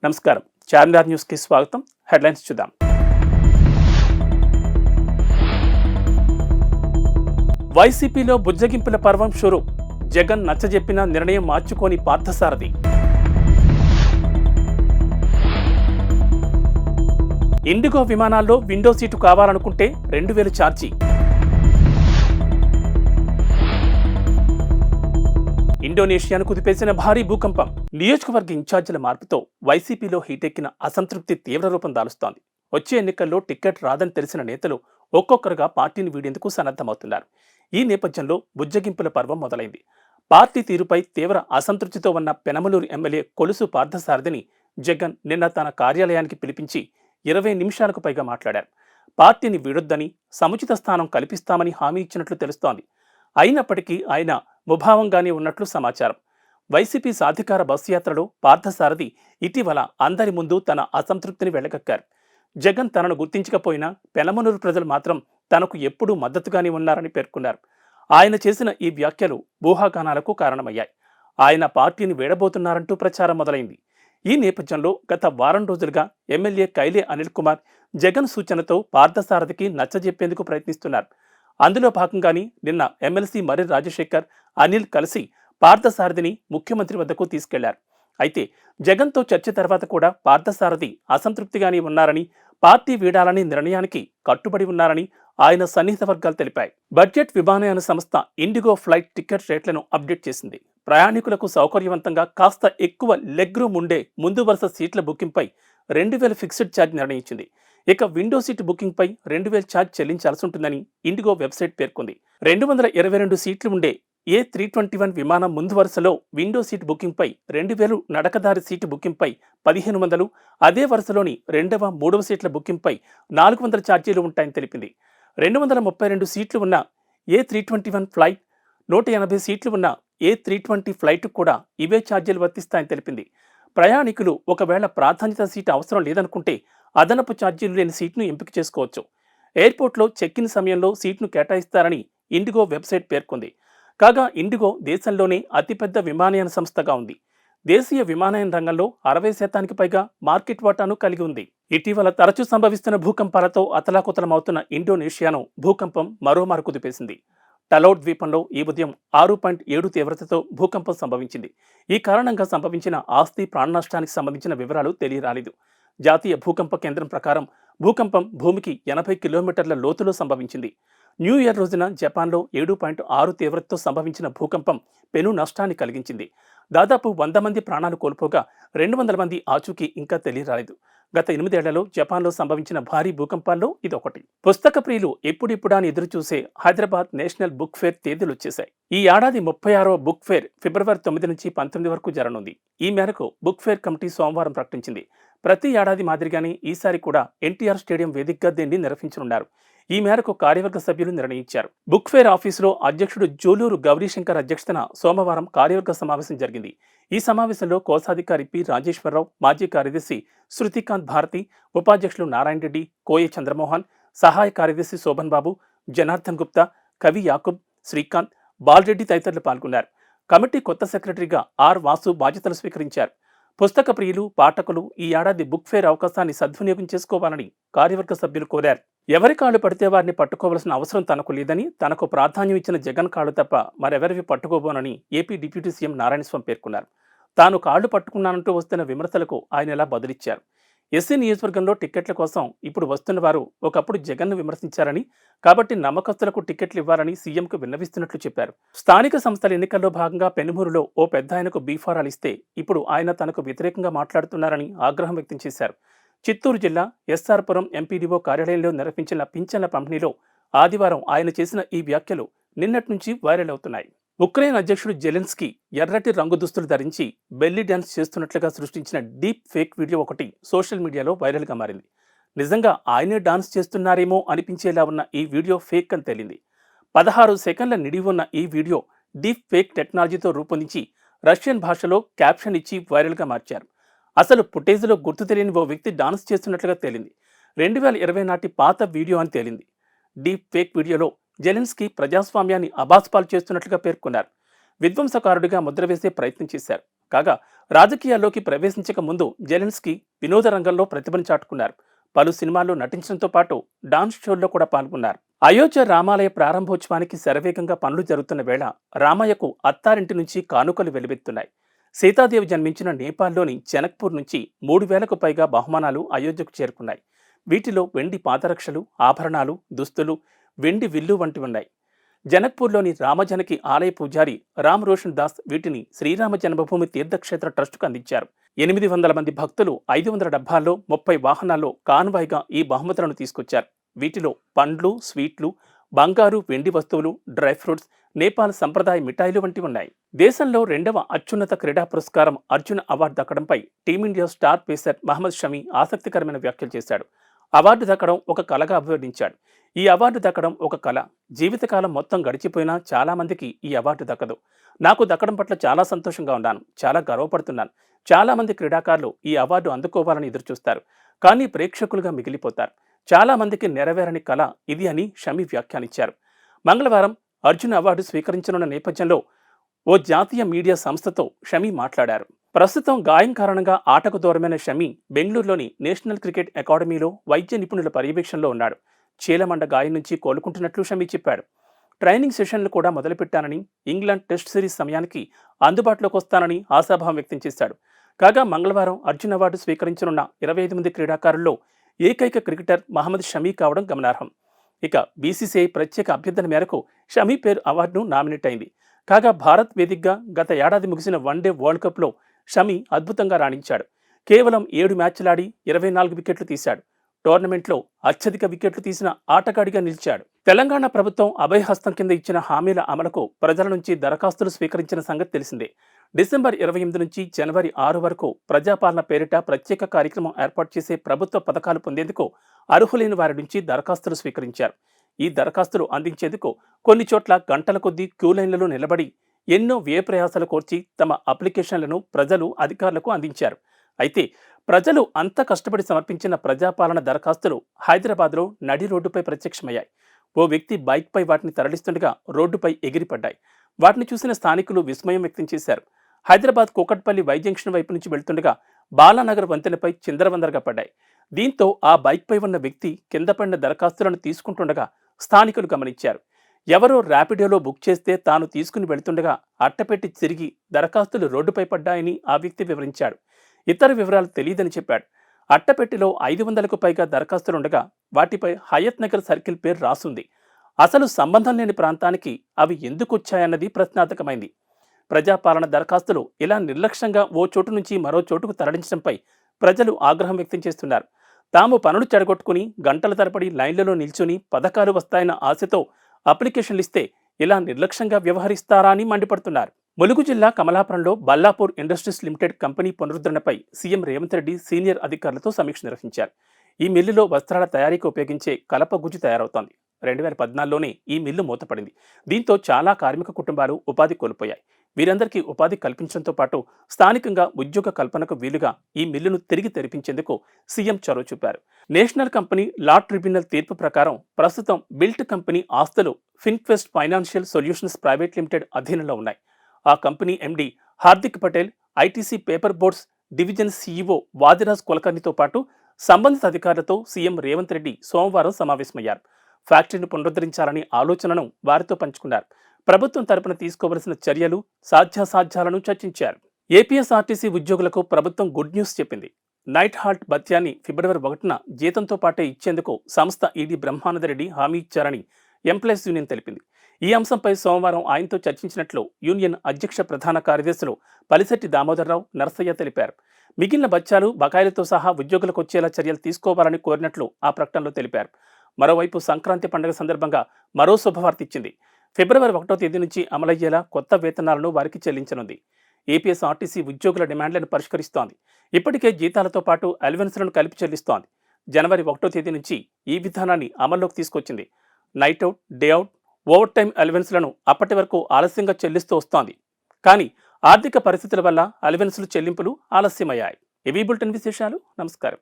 నమస్కారం. చార్మినార్ న్యూస్కి స్వాగతం. హెడ్లైన్స్ చూద్దాం. వైసీపీలో బుజ్జగింపుల పర్వం షురు. జగన్ నచ్చజెప్పిన నిర్ణయం మార్చుకోని పార్థసారథి. ఇండిగో విమానాల్లో విండో సీటు కావాలనుకుంటే 2000 ఛార్జీ. ఇండోనేషియాను కుదిపేసిన భారీ భూకంపం. నియోజకవర్గ ఇన్ఛార్జీల మార్పుతో వైసీపీలో హీటెక్కిన అసంతృప్తి తీవ్ర రూపం దాలుస్తోంది. వచ్చే ఎన్నికల్లో టికెట్ రాదని తెలిసిన నేతలు ఒక్కొక్కరుగా పార్టీని వీడేందుకు సన్నద్ధమవుతున్నారు. ఈ నేపథ్యంలో బుజ్జగింపుల పర్వం మొదలైంది. పార్టీ తీరుపై తీవ్ర అసంతృప్తితో ఉన్న పెనమలూరు ఎమ్మెల్యే కొలుసు పార్థసారథిని జగన్ నిన్న తన కార్యాలయానికి పిలిపించి 20 నిమిషాలకు పైగా మాట్లాడారు. పార్టీని వీడొద్దని, సముచిత స్థానం కల్పిస్తామని హామీ ఇచ్చినట్లు తెలుస్తోంది. అయినప్పటికీ ఆయన ముభావంగానే ఉన్నట్లు సమాచారం. వైసీపీ సాధికార బస్సు యాత్రలో పార్థసారథి ఇటీవల అందరి ముందు తన అసంతృప్తిని వెళ్లగక్కారు. జగన్ తనను గుర్తించకపోయినా పెనమలూరు ప్రజలు మాత్రం తనకు ఎప్పుడూ మద్దతుగానే ఉన్నారని పేర్కొన్నారు. ఆయన చేసిన ఈ వ్యాఖ్యలు ఊహాగానాలకు కారణమయ్యాయి. ఆయన పార్టీని వీడబోతున్నారంటూ ప్రచారం మొదలైంది. ఈ నేపథ్యంలో గత వారం రోజులుగా ఎమ్మెల్యే కైలే అనిల్ కుమార్ జగన్ సూచనతో పార్థసారథికి నచ్చజెప్పేందుకు ప్రయత్నిస్తున్నారు. అందులో భాగంగానే నిన్న ఎమ్మెల్సీ మర్రి రాజశేఖర్, అనిల్ కలిసి పార్థసారథిని ముఖ్యమంత్రి వద్దకు తీసుకెళ్లారు. అయితే జగన్తో చర్చ తర్వాత కూడా పార్థసారథి అసంతృప్తిగానే ఉన్నారని, పార్టీ వీడాలని నిర్ణయానికి కట్టుబడి ఉన్నారని ఆయన సన్నిహిత వర్గాలు తెలిపాయి. బడ్జెట్ విమానయాన సంస్థ ఇండిగో ఫ్లైట్ టికెట్ రేట్లను అప్డేట్ చేసింది. ప్రయాణికులకు సౌకర్యవంతంగా కాస్త ఎక్కువ లెగ్ రూమ్ ఉండే ముందు వరుస సీట్ల బుకింగ్పై 2000 ఫిక్స్డ్ ఛార్జ్ నిర్ణయించింది. ఇక విండో సీట్ బుకింగ్ పై 2000 ఛార్జ్ చెల్లించాల్సి ఉంటుందని ఇండిగో వెబ్సైట్ పేర్కొంది. 222 సీట్లు ఉండే A321 విమానం ముందు వరుసలో విండో సీట్ బుకింగ్ పై 2000, నడకదారి సీటు బుకింగ్ పై 1500, అదే వరుసలోని 2వ, 3వ సీట్ల బుకింగ్ పై 400 ఛార్జీలు ఉంటాయని తెలిపింది. 232 సీట్లు ఉన్న A321 ఫ్లైట్, 180 సీట్లు ఉన్న A320 ఫ్లైట్ కూడా ఇవే ఛార్జీలు వర్తిస్తాయని తెలిపింది. ప్రయాణికులు ఒకవేళ ప్రాధాన్యత సీటు అవసరం లేదనుకుంటే అదనపు ఛార్జీలు లేని సీట్ను ఎంపిక చేసుకోవచ్చు. ఎయిర్పోర్ట్లో చెక్ ఇన్ సమయంలో సీట్ను కేటాయిస్తారని ఇండిగో వెబ్సైట్ పేర్కొంది. కాగా ఇండిగో దేశంలోనే అతిపెద్ద విమానయాన సంస్థగా ఉంది. దేశీయ విమానయాన రంగంలో 60% పైగా మార్కెట్ వాటాను కలిగి ఉంది. ఇటీవల తరచూ సంభవిస్తున్న భూకంపాలతో అతలాకుతలమవుతున్న ఇండోనేషియాను భూకంపం మరోమారు కుదిపేసింది. టలౌట్ ద్వీపంలో ఈ ఉదయం 6.7 తీవ్రతతో భూకంపం సంభవించింది. ఈ కారణంగా సంభవించిన ఆస్తి, ప్రాణ నష్టానికి సంబంధించిన వివరాలు తెలియరాలేదు. జాతీయ భూకంప కేంద్రం ప్రకారం భూకంపం భూమికి 80 కిలోమీటర్ల లోతులో సంభవించింది. న్యూ ఇయర్ రోజున జపాన్లో 7.6 తీవ్రతతో సంభవించిన భూకంపం పెను నష్టాన్ని కలిగించింది. దాదాపు 100 మంది ప్రాణాలు కోల్పోగా 200 మంది ఆచూకీ ఇంకా తెలియరాలేదు. గత 8 ఏళ్లలో జపాన్లో సంభవించిన భారీ భూకంపాల్లో ఇదొకటి. పుస్తక ప్రియులు ఎప్పుడిప్పుడా అని ఎదురుచూసే హైదరాబాద్ నేషనల్ బుక్ ఫేర్ తేదీలు వచ్చేశాయి. ఈ ఏడాది 36వ బుక్ ఫేర్ ఫిబ్రవరి 9 నుంచి 19 వరకు జరగనుంది. ఈ మేరకు బుక్ ఫేర్ కమిటీ సోమవారం ప్రకటించింది. ప్రతి ఏడాది మాదిరిగానే ఈసారి కూడా ఎన్టీఆర్ స్టేడియం వేదికగా దీన్ని నిర్వహించనున్నారు. ఈ మేరకు కార్యవర్గ సభ్యులు నిర్ణయించారు. బుక్ ఫేర్ ఆఫీసులో అధ్యక్షుడు జూలూరు గౌరీశంకర్ అధ్యక్షతన సోమవారం కార్యవర్గ సమావేశం జరిగింది. ఈ సమావేశంలో కోశాధికారి పి రాజేశ్వరరావు, మాజీ కార్యదర్శి శృతికాంత్ భారతి, ఉపాధ్యక్షులు నారాయణ రెడ్డి, కోయ చంద్రమోహన్, సహాయ కార్యదర్శి శోభన్ బాబు, జనార్దన్ గుప్తా, కవి యాకూబ్, శ్రీకాంత్, బాలరెడ్డి తదితరులు పాల్గొన్నారు. కమిటీ కొత్త సెక్రటరీగా ఆర్ వాసు బాధ్యతలు స్వీకరించారు. పుస్తక ప్రియులు, పాఠకులు ఈ ఏడాది బుక్ ఫేర్ అవకాశాన్ని సద్వినియోగం చేసుకోవాలని కార్యవర్గ సభ్యులు కోరారు. ఎవరి కాళ్ళు పడితే వారిని పట్టుకోవాల్సిన అవసరం తనకు లేదని, తనకు ప్రాధాన్యం ఇచ్చిన జగన్ కాళ్ళు తప్ప మరెవరివి పట్టుకోబోనని ఏపీ డిప్యూటీ సీఎం నారాయణస్వామి పేర్కొన్నారు. తాను కాళ్ళు పట్టుకున్నానంటూ వస్తున్న విమర్శలకు ఆయన ఇలా బదులిచ్చారు. ఎస్సీ నియోజకవర్గంలో టిక్కెట్ల కోసం ఇప్పుడు వస్తున్న వారు ఒకప్పుడు జగన్ను విమర్శించారని, కాబట్టి నమ్మకస్తులకు టిక్కెట్లు ఇవ్వాలని సీఎంకు విన్నవిస్తున్నట్లు చెప్పారు. స్థానిక సంస్థల ఎన్నికల్లో భాగంగా పెనుమూరులో ఓ పెద్ద ఆయనకు బీఫారాలు ఇస్తే ఇప్పుడు ఆయన తనకు వ్యతిరేకంగా మాట్లాడుతున్నారని ఆగ్రహం వ్యక్తం చేశారు. చిత్తూరు జిల్లా ఎస్ఆర్పురం ఎంపీడీఓ కార్యాలయంలో నిర్వహించిన పింఛన్ల పంపిణీలో ఆదివారం ఆయన చేసిన ఈ వ్యాఖ్యలు నిన్నటి నుంచి వైరల్ అవుతున్నాయి. ఉక్రెయిన్ అధ్యక్షుడు జెలెన్స్కీ ఎర్రటి రంగు దుస్తులు ధరించి బెల్లీ డ్యాన్స్ చేస్తున్నట్లుగా సృష్టించిన డీప్ ఫేక్ వీడియో ఒకటి సోషల్ మీడియాలో వైరల్గా మారింది. నిజంగా ఆయనే డాన్స్ చేస్తున్నారేమో అనిపించేలా ఉన్న ఈ వీడియో ఫేక్ అని తేలింది. 16 సెకండ్ల నిడివి ఉన్న ఈ వీడియో డీప్ ఫేక్ టెక్నాలజీతో రూపొందించి రష్యన్ భాషలో క్యాప్షన్ ఇచ్చి వైరల్గా మార్చారు. అసలు ఫుటేజ్లో గుర్తు తెలియని ఓ వ్యక్తి డాన్స్ చేస్తున్నట్లుగా తేలింది. 2020 నాటి పాత వీడియో అని తేలింది. డీప్ ఫేక్ వీడియోలో జెలెన్స్కీ ప్రజాస్వామ్యాన్ని అబాస్పాలు చేస్తున్నట్లుగా పేర్కొన్నారు. విధ్వంసకారుడిగా ముద్ర వేసే ప్రయత్నం చేశారు. కాగా రాజకీయాల్లోకి ప్రవేశించక ముందు జెలెన్స్కీ వినోద రంగంలో ప్రతిభను చాటుకున్నారు. పలు సినిమాల్లో నటించడంతో పాటు డాన్స్ షోల్లో కూడా పాల్గొన్నారు. అయోధ్య రామాలయ ప్రారంభోత్సవానికి శరవేగంగా పనులు జరుగుతున్న వేళ రామయ్యకు అత్తారింటి నుంచి కానుకలు వెలువెత్తున్నాయి. సీతాదేవి జన్మించిన నేపాల్లోని జనక్పూర్ నుంచి 3,000కు పైగా బహుమానాలు అయోధ్యకు చేరుకున్నాయి. వీటిలో వెండి పాదరక్షలు, ఆభరణాలు, దుస్తులు, వెండి విల్లు వంటివి ఉన్నాయి. జనక్పూర్లోని రామజనకి ఆలయ పూజారి రామ్ రోషన్ దాస్ వీటిని శ్రీరామ జన్మభూమి తీర్థక్షేత్ర ట్రస్టుకు అందించారు. 800 మంది భక్తులు 500 డబ్బాల్లో 30 వాహనాల్లో కాన్వాయ్గా ఈ బహుమతులను తీసుకొచ్చారు. వీటిలో పండ్లు, స్వీట్లు, బంగారు, వెండి వస్తువులు, డ్రై ఫ్రూట్స్, నేపాల్ సంప్రదాయ మిఠాయిలు వంటివి ఉన్నాయి. దేశంలో 2వ అత్యున్నత క్రీడా పురస్కారం అర్జున్ అవార్డు దక్కడంపై team India star pacer Mohammed Shami ఆసక్తికరమైన వ్యాఖ్యలు చేశాడు. అవార్డు దక్కడం ఒక కళగా అభివర్ణించాడు. ఈ అవార్డు దక్కడం ఒక కళ. జీవితకాలం మొత్తం గడిచిపోయినా చాలా మందికి ఈ అవార్డు దక్కదు. నాకు దక్కడం పట్ల చాలా సంతోషంగా ఉన్నాను, చాలా గర్వపడుతున్నాను. చాలా మంది క్రీడాకారులు ఈ అవార్డు అందుకోవాలని ఎదురుచూస్తారు, కానీ ప్రేక్షకులుగా మిగిలిపోతారు. చాలా మందికి నెరవేరని కళ ఇది అని షమి వ్యాఖ్యానించారు. మంగళవారం అర్జున్ అవార్డు స్వీకరించనున్న నేపథ్యంలో ఓ జాతీయ మీడియా సంస్థతో షమి మాట్లాడారు. ప్రస్తుతం గాయం కారణంగా ఆటకు దూరమైన షమి బెంగళూరులోని నేషనల్ క్రికెట్ అకాడమీలో వైద్య నిపుణుల పర్యవేక్షణలో ఉన్నాడు. చీలమండ గాయం నుంచి కోలుకుంటున్నట్లు షమి చెప్పాడు. ట్రైనింగ్ సెషన్లు కూడా మొదలుపెట్టానని, ఇంగ్లాండ్ టెస్ట్ సిరీస్ సమయానికి అందుబాటులోకి వస్తానని ఆశాభావం వ్యక్తం చేశాడు. కాగా మంగళవారం అర్జున్ అవార్డు స్వీకరించనున్న 25 మంది క్రీడాకారుల్లో ఏకైక క్రికెటర్ మహమ్మద్ షమి కావడం గమనార్హం. ఇక బీసీసీఐ ప్రత్యేక అభ్యర్థన మేరకు షమి పేరు అవార్డును నామినేట్ అయింది. కాగా భారత్ వేదికగా గత ఏడాది ముగిసిన వన్డే వరల్డ్ కప్లో షమి అద్భుతంగా రాణించాడు. కేవలం 7 మ్యాచ్లాడి 24 వికెట్లు తీశాడు. టోర్నమెంట్లో అత్యధిక వికెట్లు తీసిన ఆటగాడిగా నిలిచాడు. తెలంగాణ ప్రభుత్వం అభయహస్తం కింద ఇచ్చిన హామీల అమలుకు ప్రజల నుంచి దరఖాస్తులు స్వీకరించిన సంగతి తెలిసిందే. డిసెంబర్ 28 నుంచి జనవరి 6 వరకు ప్రజాపాలన పేరిట ప్రత్యేక కార్యక్రమం ఏర్పాటు చేసే ప్రభుత్వ పథకాలు పొందేందుకు అర్హులైన వారి నుంచి దరఖాస్తులు స్వీకరించారు. ఈ దరఖాస్తులు అందించేందుకు కొన్ని చోట్ల గంటల కొద్దీ క్యూలైన్లలో నిలబడి ఎన్నో వ్యయప్రయాసాలు కోర్చి తమ అప్లికేషన్లను ప్రజలు అధికారులకు అందించారు. అయితే ప్రజలు అంత కష్టపడి సమర్పించిన ప్రజాపాలన దరఖాస్తులు హైదరాబాద్లో నడి రోడ్డుపై ప్రత్యక్షమయ్యాయి. ఓ వ్యక్తి బైక్పై వాటిని తరలిస్తుండగా రోడ్డుపై ఎగిరిపడ్డాయి. వాటిని చూసిన స్థానికులు విస్మయం వ్యక్తం చేశారు. హైదరాబాద్ కూకట్పల్లి వై జంక్షన్ వైపు నుంచి వెళ్తుండగా బాలానగర్ వంతెనపై చిందరవందరగా పడ్డాయి. దీంతో ఆ బైక్పై ఉన్న వ్యక్తి కింద పడిన దరఖాస్తులను తీసుకుంటుండగా స్థానికులు గమనించారు. ఎవరో ర్యాపిడోలో బుక్ చేస్తే తాను తీసుకుని వెళుతుండగా అట్టపెట్టి తిరిగి దరఖాస్తులు రోడ్డుపై పడ్డాయని ఆ వ్యక్తి వివరించాడు. ఇతర వివరాలు తెలియదని చెప్పాడు. అట్టపెట్టిలో 500కు పైగా దరఖాస్తులుండగా వాటిపై హయత్ నగర్ సర్కిల్ పేరు రాసుంది. అసలు సంబంధం లేని ప్రాంతానికి అవి ఎందుకొచ్చాయన్నది ప్రశ్నార్థకమైంది. ప్రజాపాలన దరఖాస్తులు ఇలా నిర్లక్ష్యంగా ఓ చోటు నుంచి మరో చోటుకు తరలించడంపై ప్రజలు ఆగ్రహం వ్యక్తం చేస్తున్నారు. తాము పనులు చెడగొట్టుకుని గంటల తరబడి లైన్లలో నిల్చుని పథకాలు వస్తాయన్న ఆశతో అప్లికేషన్లు ఇస్తే ఇలా నిర్లక్ష్యంగా వ్యవహరిస్తారా అని మండిపడుతున్నారు. ములుగు జిల్లా కమలాపురంలో బల్లాపూర్ ఇండస్ట్రీస్ లిమిటెడ్ కంపెనీ పునరుద్ధరణపై సీఎం రేవంత్ రెడ్డి సీనియర్ అధికారులతో సమీక్ష నిర్వహించారు. ఈ మిల్లులో వస్త్రాల తయారీకి ఉపయోగించే కలప గుజ్జు తయారవుతోంది. 2014లోనే ఈ మిల్లు మూతపడింది. దీంతో చాలా కార్మిక కుటుంబాలు ఉపాధి కోల్పోయాయి. వీరందరికీ ఉపాధి కల్పించడంతో పాటు స్థానికంగా ఉద్యోగ కల్పనకు వీలుగా ఈ మిల్లును తిరిగి తెరిపించేందుకు సీఎం చొరవ చూపారు. నేషనల్ కంపెనీ లా ట్రిబ్యునల్ తీర్పు ప్రకారం ప్రస్తుతం బిల్ట్ కంపెనీ ఆస్తులు Finquest financial solutions private limited అధీనంలో ఉన్నాయి. ఆ company MD Hardik Patel, ITC paper boards division CEO Vadiraj కులకర్ణితో పాటు సంబంధిత అధికారులతో సీఎం రేవంత్ రెడ్డి సోమవారం సమావేశమయ్యారు. ఫ్యాక్టరీని పునరుద్ధరించాలని ఆలోచనను వారితో పంచుకున్నారు. ప్రభుత్వం తరపున తీసుకోవలసిన చర్యలు, సాధ్యాసాధ్యాలను చర్చించారు. ఏపీఎస్ఆర్టీసీ ఉద్యోగులకు ప్రభుత్వం గుడ్ న్యూస్ చెప్పింది. నైట్ హాల్ట్ భత్యాన్ని ఫిబ్రవరి 1న జీతంతో పాటే ఇచ్చేందుకు సంస్థ ఈడీ బ్రహ్మానందరెడ్డి హామీ ఇచ్చారని ఎంప్లాయీస్ యూనియన్ తెలిపింది. ఈ అంశంపై సోమవారం ఆయనతో చర్చించినట్లు యూనియన్ అధ్యక్ష ప్రధాన కార్యదర్శులు పలిశెట్టి దామోదర్రావు, నరసయ్య తెలిపారు. మిగిలిన బత్యాలు, బకాయిలతో సహా ఉద్యోగులకు వచ్చేలా చర్యలు తీసుకోవాలని కోరినట్లు ఆ ప్రకటనలో తెలిపారు. మరోవైపు సంక్రాంతి పండుగ సందర్భంగా మరో శుభవార్త ఇచ్చింది. ఫిబ్రవరి 1వ తేదీ నుంచి అమలయ్యేలా కొత్త వేతనాలను వారికి చెల్లించనుంది. ఏపీఎస్ఆర్టీసీ ఉద్యోగుల డిమాండ్లను పరిష్కరిస్తోంది. ఇప్పటికే జీతాలతో పాటు అలవెన్స్లను కలిపి చెల్లిస్తోంది. జనవరి 1వ తేదీ నుంచి ఈ విధానాన్ని అమల్లోకి తీసుకొచ్చింది. Night out, day out, overtime అలవెన్స్లను అప్పటి వరకు ఆలస్యంగా చెల్లిస్తూ వస్తోంది. కానీ ఆర్థిక పరిస్థితుల వల్ల అలవెన్స్లు చెల్లింపులు ఆలస్యమయ్యాయి. ఇవి బులెటిన్ విశేషాలు. నమస్కారం.